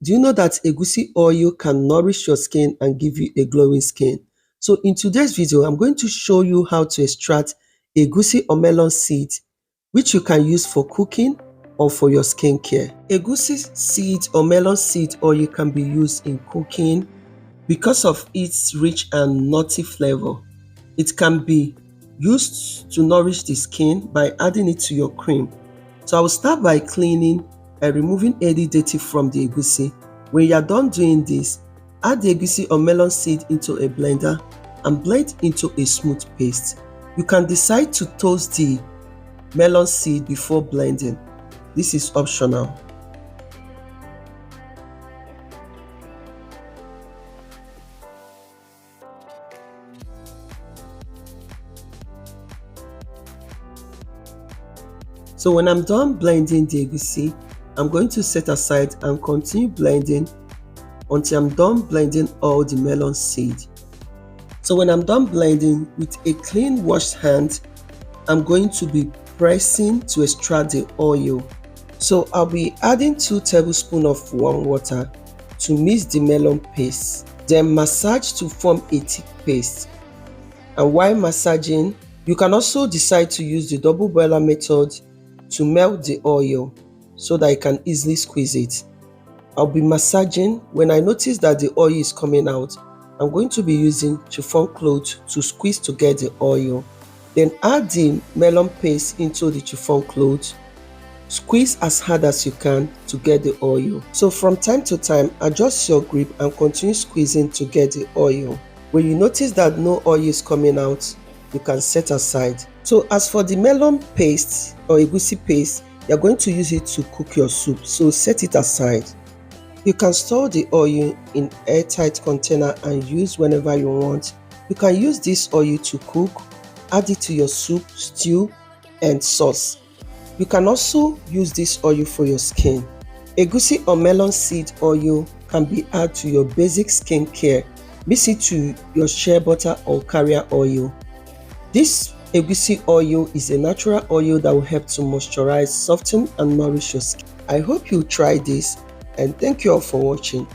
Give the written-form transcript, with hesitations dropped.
Do you know that egusi oil can nourish your skin and give you a glowing skin? So in today's video, I'm going to show you how to extract egusi or melon seed, which you can use for cooking or for your skincare. Egusi seed or melon seed oil can be used in cooking because of its rich and nutty flavor. It can be used to nourish the skin by adding it to your cream. So I will start by cleaning and removing any dirty from the egusi. When you are done doing this, add the egusi or melon seed into a blender and blend into a smooth paste. You can decide to toast the melon seed before blending. This is optional. So when I'm done blending the egusi, I'm going to set aside and continue blending until I'm done blending all the melon seed. So when I'm done blending with a clean washed hand, I'm going to be pressing to extract the oil. So I'll be adding 2 tablespoons of warm water to mix the melon paste, then massage to form a thick paste. And while massaging, you can also decide to use the double boiler method to melt the oil so that you can easily squeeze it. I'll be massaging. When I notice that the oil is coming out, I'm going to be using chiffon cloth to squeeze to get the oil. Then add the melon paste into the chiffon cloth. Squeeze as hard as you can to get the oil. So from time to time, adjust your grip and continue squeezing to get the oil. When you notice that no oil is coming out, you can set aside. So as for the melon paste or egusi paste, you're going to use it to cook your soup, so set it aside. You can store the oil in airtight container and use whenever you want. You can use this oil to cook, add it to your soup, stew, and sauce. You can also use this oil for your skin. Egusi or melon seed oil can be added to your basic skincare. Mix it to your shea butter or carrier oil. This egusi oil is a natural oil that will help to moisturize, soften, and nourish your skin. I hope you try this, and thank you all for watching.